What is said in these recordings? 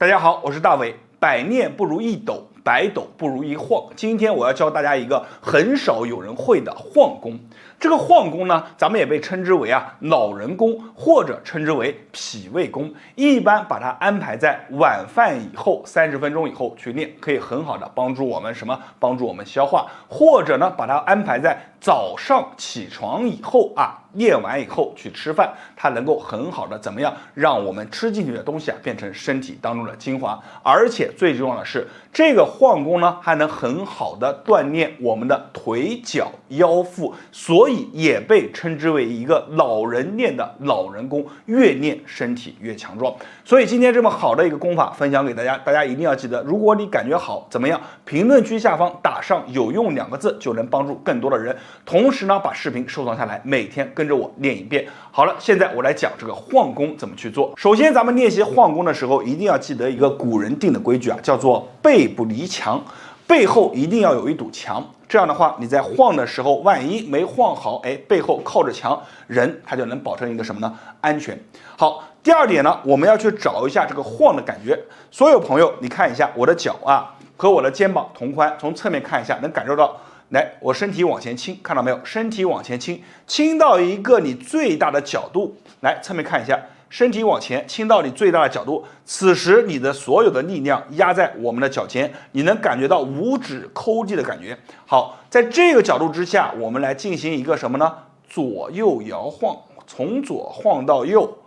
大家好，我是大伟。百念不如一斗，百斗不如一晃。今天我要教大家一个很少有人会的晃功。这个晃功呢，咱们也被称之为老人功，或者称之为脾胃功。一般把它安排在晚饭以后30分钟以后去练，可以很好的帮助我们帮助我们消化，或者呢把它安排在早上起床以后练完以后去吃饭，它能够很好的怎么样，让我们吃进去的东西变成身体当中的精华，而且最重要的是，这个晃功呢还能很好的锻炼我们的腿脚腰腹，所以也被称之为一个老人练的老人功，越练身体越强壮。所以今天这么好的一个功法分享给大家，大家一定要记得，如果你感觉好，怎么样？评论区下方打上有用2个字，就能帮助更多的人。同时呢，把视频收藏下来，每天跟着我练一遍。好了，现在我来讲这个晃功怎么去做。首先，咱们练习晃功的时候，一定要记得一个古人定的规矩叫做背不离墙，背后一定要有一堵墙。这样的话，你在晃的时候，万一没晃好，背后靠着墙，人他就能保证一个什么呢？安全。好，第二点呢，我们要去找一下这个晃的感觉。所有朋友，你看一下我的脚和我的肩膀同宽，从侧面看一下，能感受到。来，我身体往前倾，看到没有？身体往前倾，倾到一个你最大的角度。来，侧面看一下，身体往前倾到你最大的角度。此时你的所有的力量压在我们的脚尖，你能感觉到五指抠地的感觉。好，在这个角度之下，我们来进行一个什么呢？左右摇晃，从左晃到右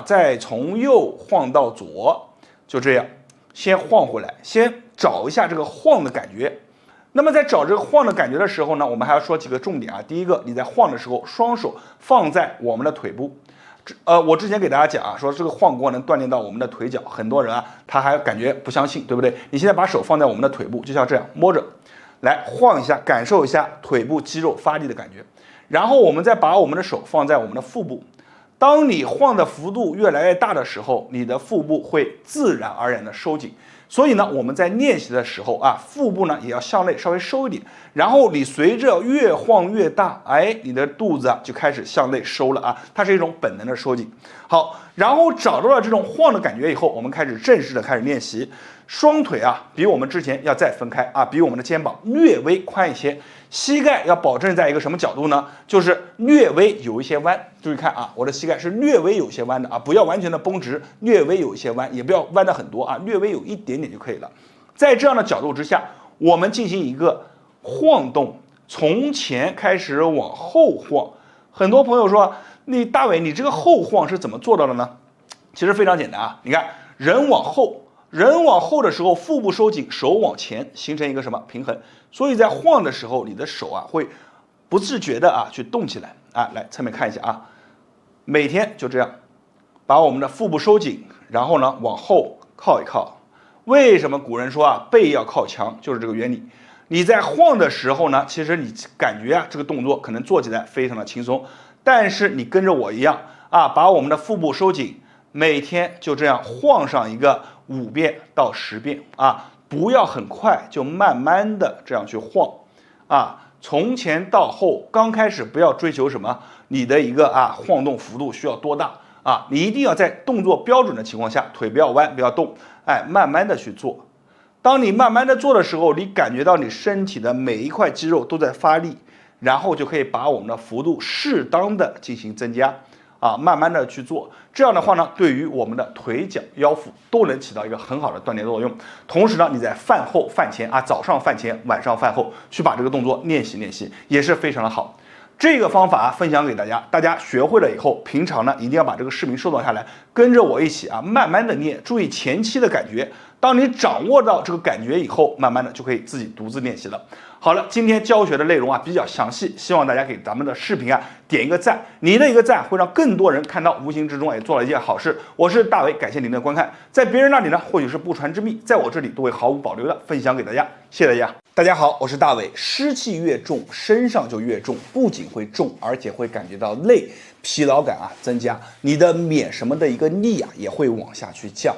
再从右晃到左，就这样，先晃回来，先找一下这个晃的感觉。那么在找这个晃的感觉的时候呢，我们还要说几个重点第一个，你在晃的时候，双手放在我们的腿部。我之前给大家讲说这个晃功能锻炼到我们的腿脚，很多人他还感觉不相信，对不对？你现在把手放在我们的腿部，就像这样摸着，来晃一下，感受一下腿部肌肉发力的感觉。然后我们再把我们的手放在我们的腹部。当你晃的幅度越来越大的时候，你的腹部会自然而然的收紧。所以呢，我们在练习的时候腹部呢也要向内稍微收一点，然后你随着越晃越大，你的肚子就开始向内收了它是一种本能的收紧。好，然后找到了这种晃的感觉以后，我们开始正式的开始练习。双腿比我们之前要再分开比我们的肩膀略微宽一些，膝盖要保证在一个什么角度呢？就是略微有一些弯。注意看我的膝盖是略微有些弯的不要完全的绷直，略微有一些弯，也不要弯的很多略微有一点点就可以了。在这样的角度之下，我们进行一个晃动，从前开始往后晃。很多朋友说，大伟，你这个后晃是怎么做到的呢？其实非常简单你看，人往后的时候，腹部收紧，手往前，形成一个什么平衡？所以在晃的时候，你的手会不自觉的去动起来来侧面看一下每天就这样，把我们的腹部收紧，然后呢往后靠一靠。为什么古人说背要靠墙？就是这个原理。你在晃的时候呢，其实你感觉这个动作可能做起来非常的轻松，但是你跟着我一样把我们的腹部收紧，每天就这样晃上一个5遍到10遍不要很快，就慢慢的这样去晃从前到后，刚开始不要追求什么，你的一个晃动幅度需要多大你一定要在动作标准的情况下，腿不要弯，不要动，慢慢的去做。当你慢慢的做的时候，你感觉到你身体的每一块肌肉都在发力，然后就可以把我们的幅度适当的进行增加慢慢的去做。这样的话呢，对于我们的腿脚腰腹都能起到一个很好的锻炼作用。同时呢，你在饭后饭前早上饭前晚上饭后去把这个动作练习练习，也是非常的好。这个方法分享给大家，大家学会了以后，平常呢一定要把这个视频收藏下来，跟着我一起慢慢的练，注意前期的感觉。当你掌握到这个感觉以后，慢慢的就可以自己独自练习了。好了，今天教学的内容比较详细，希望大家给咱们的视频点一个赞，你的一个赞会让更多人看到，无形之中也做了一件好事。我是大伟，感谢您的观看。在别人那里呢，或许是不传之秘，在我这里都会毫无保留的分享给大家，谢谢大家。大家好，我是大伟。湿气越重，身上就越重，不仅会重，而且会感觉到累，疲劳感增加，你的免什么的一个力也会往下去降。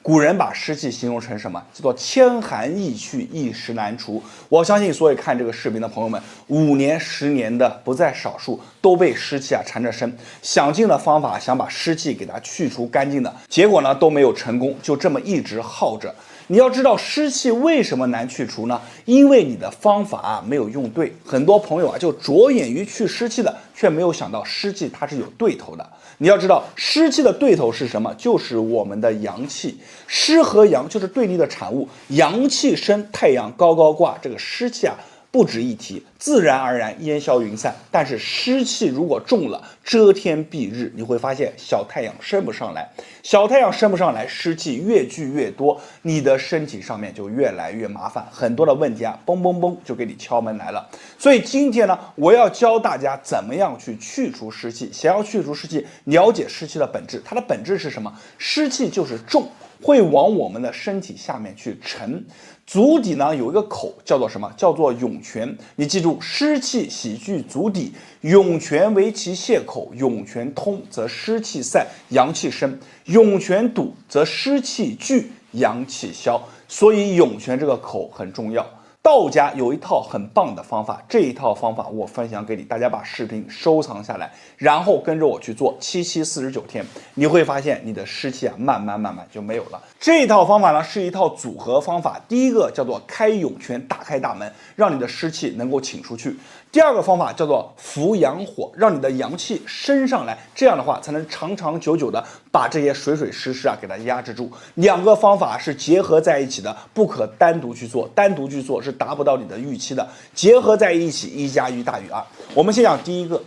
古人把湿气形容成什么？叫做千寒易去，一时难除。我相信所有看这个视频的朋友们，5年、10年的不在少数，都被湿气缠着身，想尽了方法想把湿气给它去除干净的，结果呢都没有成功，就这么一直耗着。你要知道湿气为什么难去除呢？因为你的方法没有用对。很多朋友就着眼于去湿气的，却没有想到湿气它是有对头的。你要知道湿气的对头是什么？就是我们的阳气。湿和阳就是对立的产物，阳气生，太阳高高挂，这个湿气不值一提，自然而然烟消云散。但是湿气如果重了，遮天蔽日，你会发现小太阳升不上来，小太阳升不上来，湿气越聚越多，你的身体上面就越来越麻烦，很多的问题嘣嘣嘣就给你敲门来了。所以今天呢，我要教大家怎么样去除湿气。想要去除湿气，了解湿气的本质，它的本质是什么？湿气就是重，会往我们的身体下面去沉。足底呢有一个口叫做什么？叫做涌泉。你记住，湿气喜聚足底，涌泉为其泄口。涌泉通则湿气散，阳气生；涌泉堵则湿气聚，阳气消。所以涌泉这个口很重要。道家有一套很棒的方法，这一套方法我分享给你，大家把视频收藏下来，然后跟着我去做7期49天，你会发现你的湿气慢慢就没有了。这一套方法呢是一套组合方法，第一个叫做开涌泉，打开大门，让你的湿气能够请出去。第二个方法叫做扶阳火，让你的阳气升上来，这样的话才能长长久久的把这些水湿给它压制住。两个方法是结合在一起的，不可单独去做，单独去做是达不到你的预期的，结合在一起，1+1大于2。我们先讲第一个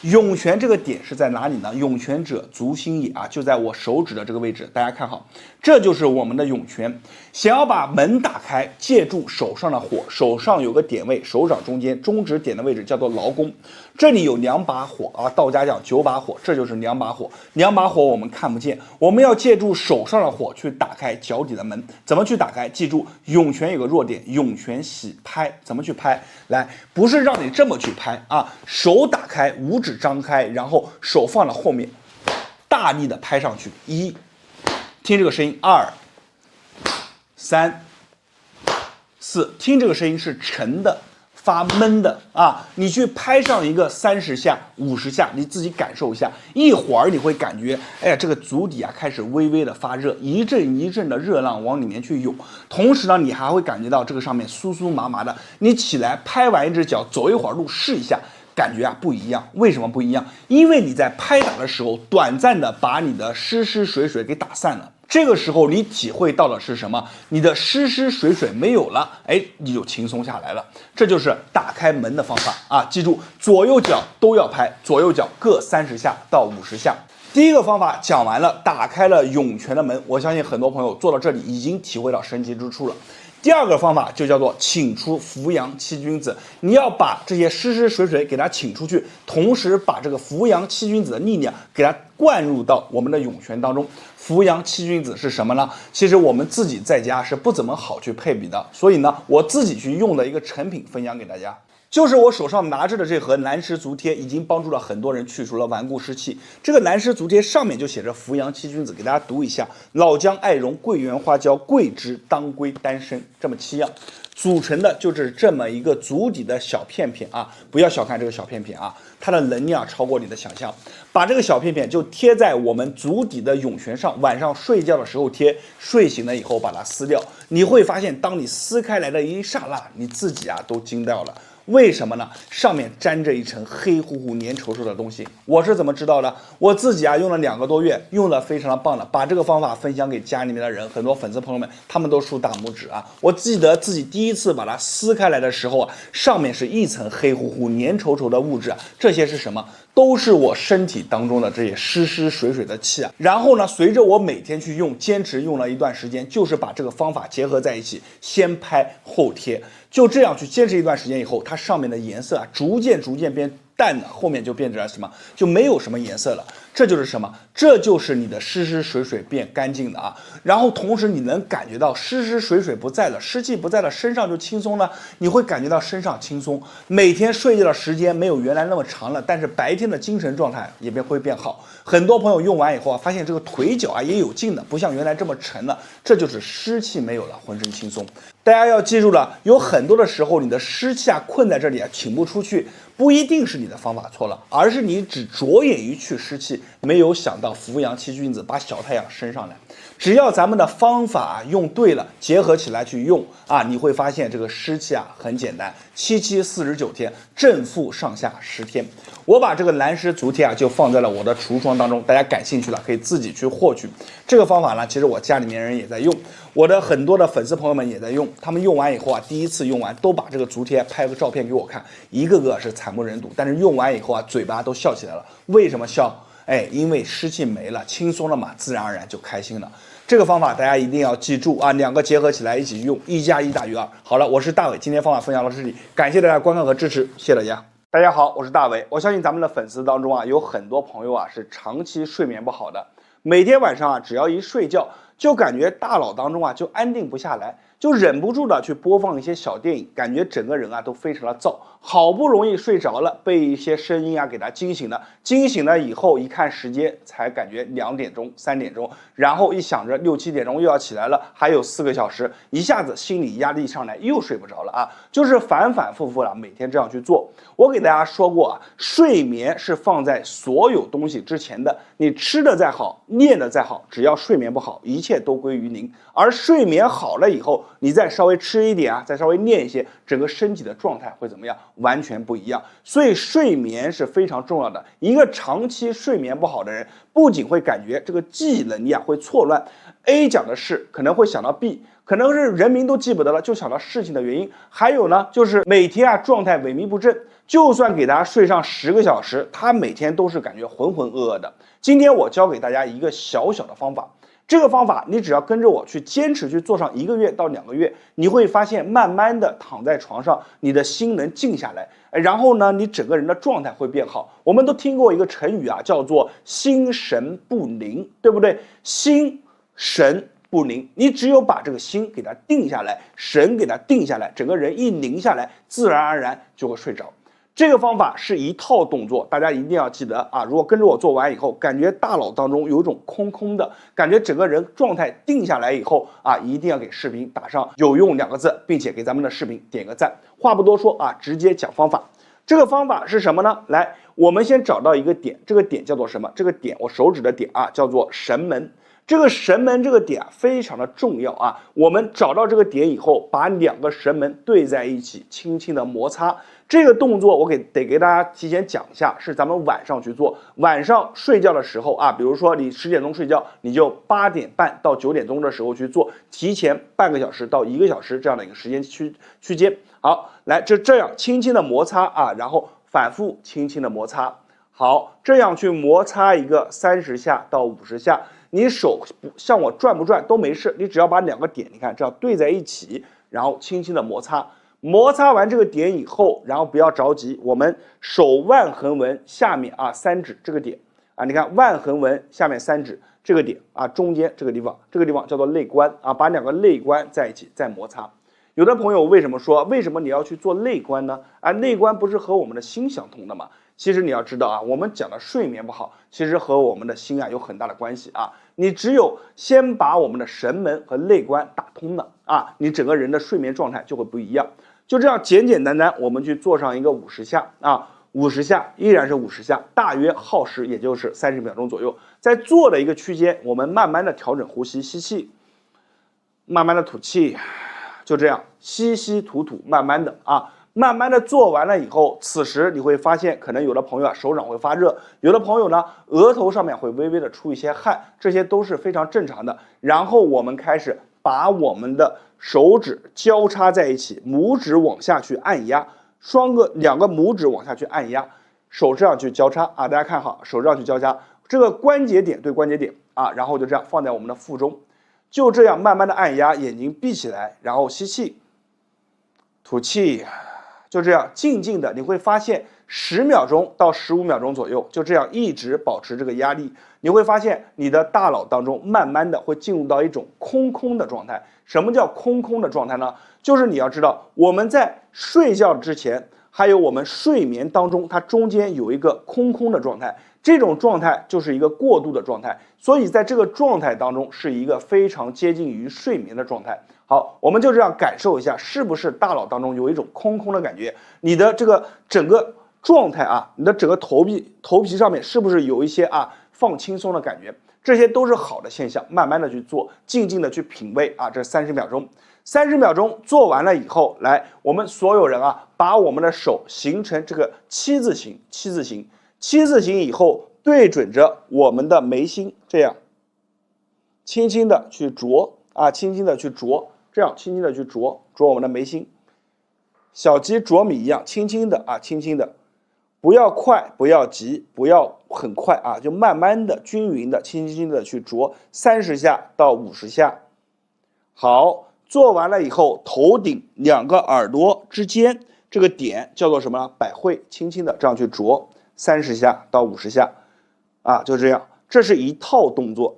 涌泉这个点是在哪里呢？涌泉者，足心也就在我手指的这个位置，大家看好，这就是我们的涌泉。想要把门打开，借助手上的火，手上有个点位，手掌中间中指点的位置叫做劳宫，这里有2把火道家讲9把火，这就是2把火。2把火我们看不见，我们要借助手上的火去打开脚底的门。怎么去打开？记住，涌泉有个弱点，涌泉喜拍。怎么去拍？来，不是让你这么去拍手打开，5指张开，然后手放到后面，大力的拍上去。1，听这个声音；2、3、4，听这个声音是沉的，发闷的你去拍上一个30下、50下，你自己感受一下，一会儿你会感觉，这个足底开始微微的发热，一阵一阵的热浪往里面去涌。同时呢，你还会感觉到这个上面酥酥麻麻的。你起来拍完一只脚，走一会儿路试一下，感觉不一样。为什么不一样？因为你在拍打的时候，短暂的把你的湿水给打散了。这个时候你体会到的是什么？你的湿水没有了，你就轻松下来了。这就是打开门的方法记住，左右脚都要拍，左右脚各30下到50下。第一个方法讲完了，打开了涌泉的门，我相信很多朋友做到这里已经体会到神奇之处了。第二个方法就叫做请出扶阳七君子，你要把这些湿水给它请出去，同时把这个扶阳七君子的力量给它灌入到我们的涌泉当中。扶阳七君子是什么呢？其实我们自己在家是不怎么好去配比的，所以呢，我自己去用的一个成品分享给大家。就是我手上拿着的这盒南施足贴，已经帮助了很多人去除了顽固湿气。这个南施足贴上面就写着扶阳七君子，给大家读一下：老姜、艾绒、桂圆、花椒、桂枝、当归、丹参，这么7样组成的就是这么一个足底的小片片不要小看这个小片片它的能量超过你的想象。把这个小片片就贴在我们足底的涌泉上，晚上睡觉的时候贴，睡醒了以后把它撕掉。你会发现，当你撕开来的一刹那，你自己都惊掉了。为什么呢？上面沾着一层黑乎乎黏稠稠的东西。我是怎么知道的？我自己用了2个多月，用的非常的棒的，把这个方法分享给家里面的人，很多粉丝朋友们他们都竖大拇指我记得自己第一次把它撕开来的时候上面是一层黑乎乎黏稠稠的物质这些是什么？都是我身体当中的这些湿水的气然后呢，随着我每天去用，坚持用了一段时间，就是把这个方法结合在一起，先拍后贴，就这样去坚持一段时间以后，它它上面的颜色啊，逐渐变淡了，后面就变成了什么？就没有什么颜色了。这就是什么？这就是你的湿水变干净的啊。然后同时你能感觉到湿水不在了，湿气不在了，身上就轻松了。你会感觉到身上轻松，每天睡觉的时间没有原来那么长了，但是白天的精神状态也会变好。很多朋友用完以后啊，发现这个腿脚啊也有劲了，不像原来这么沉了。这就是湿气没有了，浑身轻松。大家要记住了，有很多的时候你的湿气啊困在这里啊，请不出去。不一定是你的方法错了，而是你只着眼于去湿气，没有想到扶阳七君子，把小太阳升上来。只要咱们的方法用对了，结合起来去用啊，你会发现这个湿气啊很简单，7 49天，正负上下10天。我把这个蓝湿足贴啊就放在了我的橱窗当中，大家感兴趣了可以自己去获取。这个方法呢，其实我家里面人也在用，我的很多的粉丝朋友们也在用，他们用完以后啊，第一次用完都把这个足贴拍个照片给我看，一个个是惨不忍睹，但是用完以后啊，嘴巴都笑起来了。为什么笑？因为湿气没了，轻松了嘛，自然而然就开心了。这个方法大家一定要记住啊，两个结合起来一起用，1+1大于2。好了，我是大伟，今天方法分享到这里，感谢大家观看和支持，谢谢大家。大家好，我是大伟。我相信咱们的粉丝当中啊，有很多朋友啊是长期睡眠不好的，每天晚上啊只要一睡觉，就感觉大脑当中啊就安定不下来，就忍不住的去播放一些小电影，感觉整个人啊都非常的燥。好不容易睡着了，被一些声音啊给他惊醒了，惊醒了以后一看时间，才感觉2点钟、3点钟，然后一想着6、7点钟又要起来了，还有4个小时，一下子心理压力上来，又睡不着了啊！就是反复了，每天这样去做。我给大家说过啊，睡眠是放在所有东西之前的，你吃的再好，念的再好，只要睡眠不好，一切都归于零。而睡眠好了以后，你再稍微吃一点啊，再稍微念一些，整个身体的状态会怎么样？完全不一样。所以睡眠是非常重要的。一个长期睡眠不好的人，不仅会感觉这个记忆能力啊会错乱 ，A 讲的事可能会想到 B， 可能是人名都记不得了，就想到事情的原因。还有呢，就是每天啊状态萎靡不振，就算给他睡上10个小时，他每天都是感觉浑浑噩噩的。今天我教给大家一个小小的方法。这个方法你只要跟着我去坚持去做上1个月到2个月，你会发现慢慢的躺在床上，你的心能静下来，然后呢，你整个人的状态会变好。我们都听过一个成语啊，叫做心神不宁，对不对？心神不宁，你只有把这个心给它定下来，神给它定下来，整个人一宁下来，自然而然就会睡着。这个方法是一套动作，大家一定要记得啊！如果跟着我做完以后，感觉大脑当中有一种空空的感觉，整个人状态定下来以后啊，一定要给视频打上有用2个字，并且给咱们的视频点个赞。话不多说啊，直接讲方法。这个方法是什么呢？来，我们先找到一个点，这个点叫做什么？这个点，我手指的点啊，叫做神门。这个神门这个点啊，非常的重要啊！我们找到这个点以后，把2个神门对在一起，轻轻的摩擦。这个动作我得给大家提前讲一下，是咱们晚上去做。晚上睡觉的时候啊，比如说你10点钟睡觉，你就8点半到9点钟的时候去做，提前半个小时到1个小时这样的一个时间区间。好，来这样轻轻的摩擦啊，然后反复轻轻的摩擦。好，这样去摩擦一个30下到50下。你手像我转不转都没事，你只要把2个点，你看这样对在一起，然后轻轻的摩擦。摩擦完这个点以后，然后不要着急，我们手腕横纹下面啊3指这个点啊，你看腕横纹下面3指这个点啊，中间这个地方叫做肋关啊，把2个肋关在一起再摩擦。有的朋友为什么你要去做肋关呢？啊，肋关不是和我们的心相通的吗？其实你要知道啊，我们讲的睡眠不好，其实和我们的心啊有很大的关系啊。你只有先把我们的神门和肋关打通了啊，你整个人的睡眠状态就会不一样。就这样简简单单，我们去做上一个50下啊，50下依然是50下，大约耗时也就是30秒钟左右。在做的一个区间，我们慢慢的调整呼吸，吸气，慢慢的吐气，就这样吸吸吐吐，慢慢的啊。慢慢的做完了以后，此时你会发现，可能有的朋友啊手掌会发热，有的朋友呢额头上面会微微的出一些汗，这些都是非常正常的。然后我们开始把我们的手指交叉在一起，拇指往下去按压，2个拇指往下去按压，手这样去交叉啊，大家看好，手这样去交叉，这个关节点对关节点啊，然后就这样放在我们的腹中，就这样慢慢的按压，眼睛闭起来，然后吸气，吐气。就这样静静的，你会发现10秒钟到15秒钟左右，就这样一直保持这个压力，你会发现你的大脑当中慢慢的会进入到一种空的状态。什么叫空的状态呢？就是你要知道我们在睡觉之前，还有我们睡眠当中，它中间有一个空的状态，这种状态就是一个过渡的状态，所以在这个状态当中是一个非常接近于睡眠的状态。好，我们就这样感受一下，是不是大脑当中有一种空的感觉？你的这个整个状态啊，你的整个头皮上面是不是有一些放轻松的感觉？这些都是好的现象，慢慢的去做，静静的去品味啊，这30秒钟。30秒钟做完了以后，来，我们所有人把我们的手形成这个七字形以后，对准着我们的眉心，这样轻轻的去啄轻轻的去啄，这样轻轻的去啄我们的眉心，小鸡啄米一样，轻轻的，不要快，不要急，不要很快就慢慢的、均匀的、轻轻的去啄30下到50下。好。做完了以后，头顶2个耳朵之间这个点叫做什么呢？百会，轻轻的这样去啄30下到50下，就这样。这是一套动作，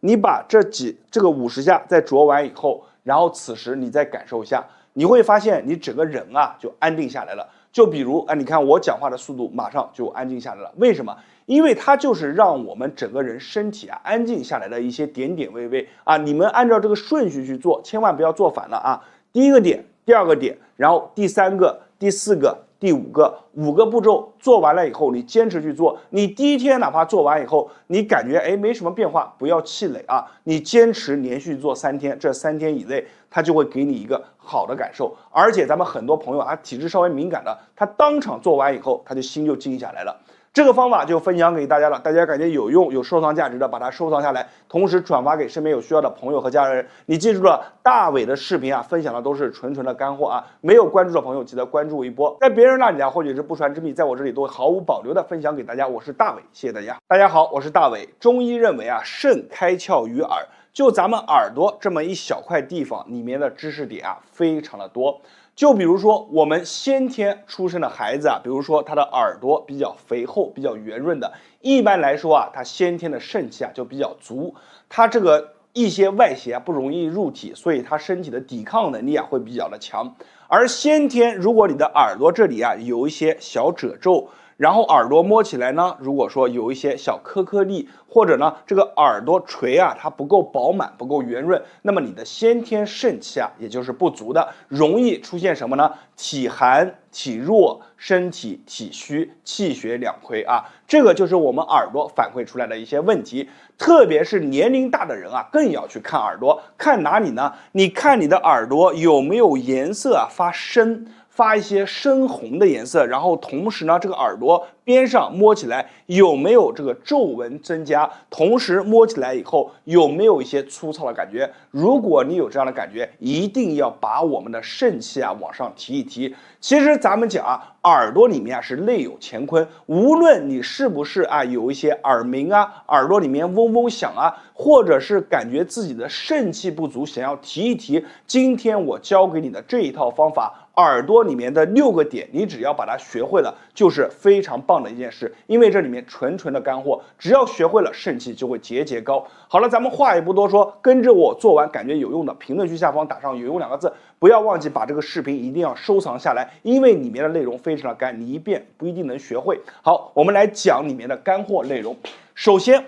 你把这个50下再啄完以后，然后此时你再感受一下，你会发现你整个人就安定下来了。就比如你看我讲话的速度马上就安静下来了，为什么？因为它就是让我们整个人身体安静下来的一些点位你们按照这个顺序去做，千万不要做反了第一个点，第二个点，然后第3个、第4个、第5个，5个步骤做完了以后，你坚持去做。你第一天哪怕做完以后，你感觉没什么变化，不要气馁你坚持连续做3天，这3天以内，它就会给你一个好的感受。而且咱们很多朋友体质稍微敏感的，他当场做完以后，他就心就静下来了。这个方法就分享给大家了，大家感觉有用、有收藏价值的，把它收藏下来，同时转发给身边有需要的朋友和家人。你记住了，大伟的视频分享的都是纯的干货没有关注的朋友记得关注一波，在别人那里或者是不传之秘，在我这里都会毫无保留的分享给大家。我是大伟，谢谢大家。大家好，我是大伟。中医认为肾开窍于耳，就咱们耳朵这么一小块地方，里面的知识点非常的多。就比如说我们先天出生的孩子比如说他的耳朵比较肥厚、比较圆润的，一般来说他先天的肾气就比较足，他这个一些外邪不容易入体，所以他身体的抵抗能力会比较的强。而先天如果你的耳朵这里有一些小褶皱，然后耳朵摸起来呢，如果说有一些小颗粒，或者呢这个耳朵垂它不够饱满、不够圆润，那么你的先天肾气也就是不足的，容易出现什么呢？体寒、体弱、身体体虚、气血两亏这个就是我们耳朵反馈出来的一些问题。特别是年龄大的人更要去看耳朵，看哪里呢？你看你的耳朵有没有颜色发深，发一些深红的颜色，然后同时呢，这个耳朵边上摸起来有没有这个皱纹增加，同时摸起来以后有没有一些粗糙的感觉。如果你有这样的感觉，一定要把我们的肾气往上提一提。其实咱们讲耳朵里面是内有乾坤，无论你是不是有一些耳鸣耳朵里面嗡嗡响或者是感觉自己的肾气不足，想要提一提，今天我教给你的这一套方法，耳朵里面的6个点，你只要把它学会了，就是非常棒的一件事。因为这里面纯的干货，只要学会了，肾气就会节节高。好了，咱们话也不多说，跟着我做完感觉有用的，评论区下方打上有用2个字，不要忘记把这个视频一定要收藏下来，因为里面的内容非常的干，你一遍不一定能学会。好，我们来讲里面的干货内容。首先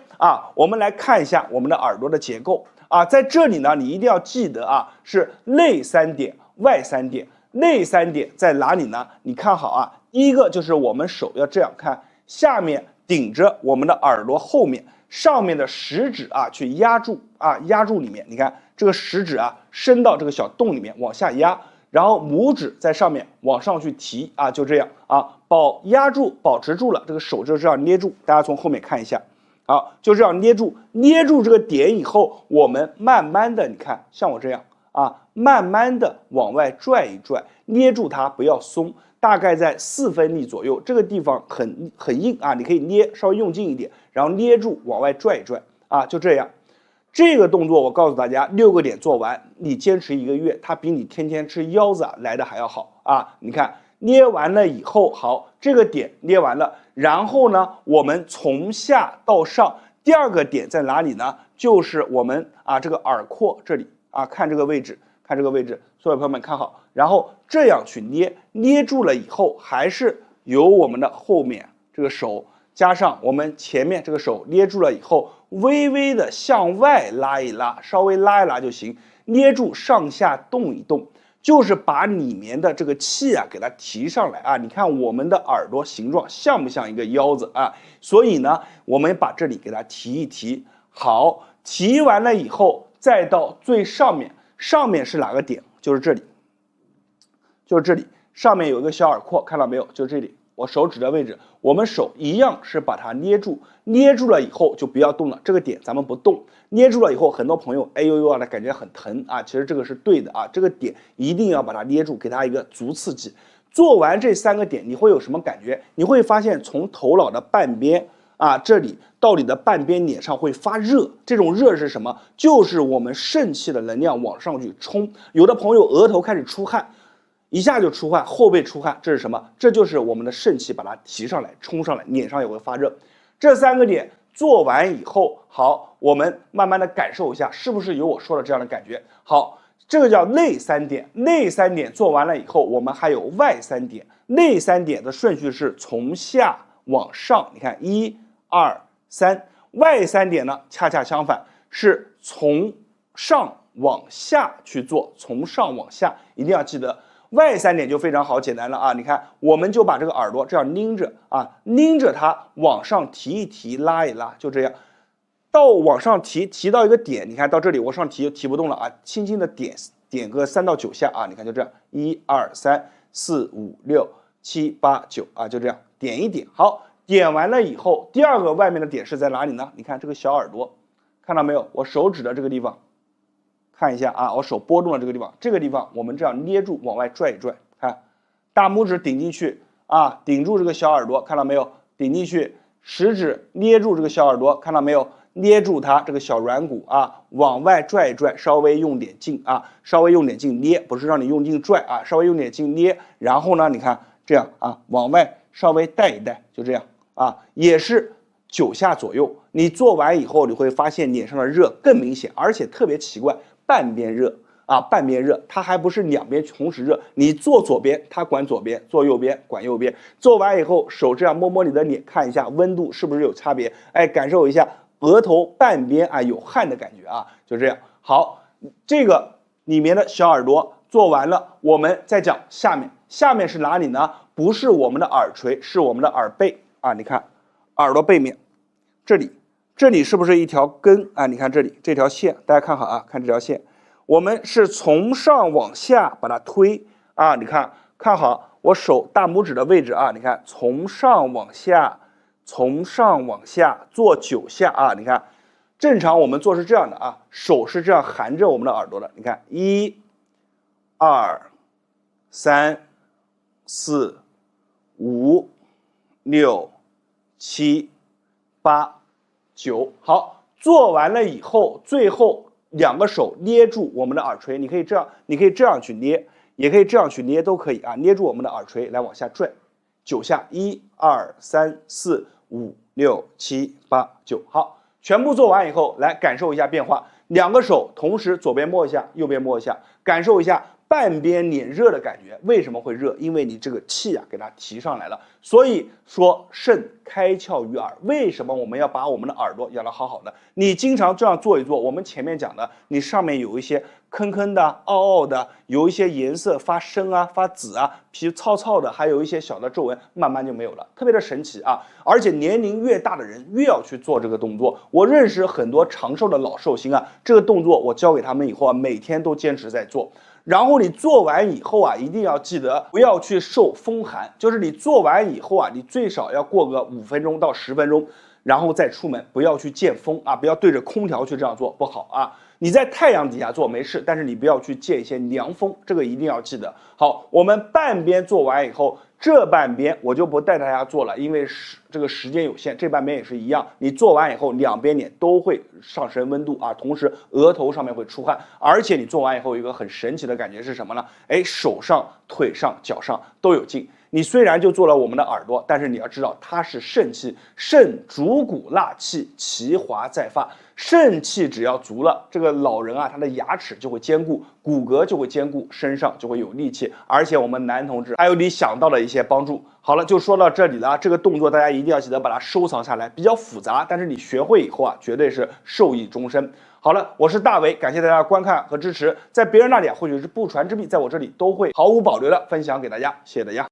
我们来看一下我们的耳朵的结构在这里呢，你一定要记得是内3点，外3点。内3点在哪里呢？你看好第一个就是我们手要这样看，下面顶着我们的耳朵后面，上面的食指去压住压住里面，你看这个食指伸到这个小洞里面往下压，然后拇指在上面往上去提就这样压住，保持住了，这个手就这样捏住，大家从后面看一下。好，就这样捏住这个点以后，我们慢慢的，你看像我这样慢慢的往外拽一拽，捏住它不要松，大概在4分力左右，这个地方很硬你可以捏稍微用劲一点，然后捏住往外拽一拽就这样。这个动作我告诉大家，6个点做完，你坚持1个月，它比你天天吃腰子来的还要好你看捏完了以后，好，这个点捏完了，然后呢，我们从下到上，第二个点在哪里呢？就是我们这个耳廓这里看这个位置，看这个位置，所有朋友们看好，然后这样去捏，捏住了以后，还是由我们的后面这个手加上我们前面这个手捏住了以后，微微的向外拉一拉，稍微拉一拉就行，捏住上下动一动。就是把里面的这个气给它提上来你看我们的耳朵形状像不像一个腰子所以呢，我们把这里给它提一提。好，提完了以后，再到最上面，上面是哪个点？就是这里，就是这里，上面有一个小耳廓，看到没有？就是这里。我手指的位置，我们手一样是把它捏住，捏住了以后就不要动了，这个点咱们不动。捏住了以后，很多朋友哎呦呦的感觉很疼其实这个是对的这个点一定要把它捏住，给它一个足刺激。做完这3个点，你会有什么感觉？你会发现从头脑的半边这里到你的半边脸上会发热，这种热是什么？就是我们肾气的能量往上去冲。有的朋友额头开始出汗。一下就出汗，后背出汗，这是什么？这就是我们的肾气把它提上来，冲上来，脸上也会发热。这3个点做完以后，好，我们慢慢的感受一下，是不是有我说的这样的感觉？好，这个叫内3点，内3点做完了以后，我们还有外3点。内3点的顺序是从下往上，你看1、2、3。外3点呢，恰恰相反，是从上往下去做，从上往下，一定要记得。外3点就非常好，简单了你看，我们就把这个耳朵这样拎着拎着它往上提一提，拉一拉，就这样，到往上提到一个点，你看到这里，往上提不动了轻轻的点个3到9下你看就这样，1、2、3、4、5、6、7、8、9就这样点一点。好，点完了以后，第二个外面的点是在哪里呢？你看这个小耳朵，看到没有？我手指的这个地方。看一下我手拨动了这个地方，这个地方我们这样捏住，往外拽一拽，看，大拇指顶进去顶住这个小耳朵，看到没有？顶进去，食指捏住这个小耳朵，看到没有？捏住它这个小软骨往外拽一拽，稍微用点劲稍微用点劲捏，不是让你用劲拽稍微用点劲捏，然后呢，你看这样往外稍微带一带，就这样也是9下左右。你做完以后，你会发现脸上的热更明显，而且特别奇怪。半边热半边热，它还不是2边同时热。你做左边，它管左边；做右边，管右边。做完以后，手这样摸摸你的脸，看一下温度是不是有差别？感受一下额头半边有汗的感觉就这样。好，这个里面的小耳朵做完了，我们再讲下面。下面是哪里呢？不是我们的耳垂，是我们的耳背你看，耳朵背面这里是不是一条根你看这里这条线，大家看好看这条线，我们是从上往下把它推你看好我手大拇指的位置你看从上往下，从上往下做9下你看正常我们做是这样的手是这样含着我们的耳朵的，你看1、2、3、4、5、6、7、8、9。好，做完了以后，最后2个手捏住我们的耳垂，你可以这样去捏，也可以这样去捏，都可以捏住我们的耳垂来往下拽9下，1、2、3、4、5、6、7、8、9。好，全部做完以后，来感受一下变化。2个手同时左边摸一下，右边摸一下，感受一下半边脸热的感觉。为什么会热？因为你这个气给它提上来了。所以说肾开窍于耳，为什么我们要把我们的耳朵养得好好的？你经常这样做一做，我们前面讲的，你上面有一些坑坑的、凹凹的，有一些颜色发深发紫皮糙糙的，还有一些小的皱纹，慢慢就没有了，特别的神奇而且年龄越大的人越要去做这个动作。我认识很多长寿的老寿星这个动作我教给他们以后每天都坚持在做。然后你做完以后一定要记得不要去受风寒，就是你做完以后你最少要过个5分钟到10分钟，然后再出门，不要去见风不要对着空调去这样做，不好你在太阳底下做没事，但是你不要去借一些凉风，这个一定要记得。好，我们半边做完以后，这半边我就不带大家做了，因为这个时间有限，这半边也是一样。你做完以后，两边脸都会上升温度啊，同时额头上面会出汗，而且你做完以后有一个很神奇的感觉是什么呢？哎，手上、腿上、脚上都有劲。你虽然就做了我们的耳朵，但是你要知道它是肾气，肾主骨纳气，其华在发。肾气只要足了，这个老人啊，他的牙齿就会坚固，骨骼就会坚固，身上就会有力气，而且我们男同志还有你想到的一些帮助。好了，就说到这里了，这个动作大家一定要记得把它收藏下来，比较复杂，但是你学会以后啊，绝对是受益终身。好了，我是大伟，感谢大家的观看和支持，在别人那里啊，或许是不传之秘，在我这里都会毫无保留的分享给大家，谢谢大家。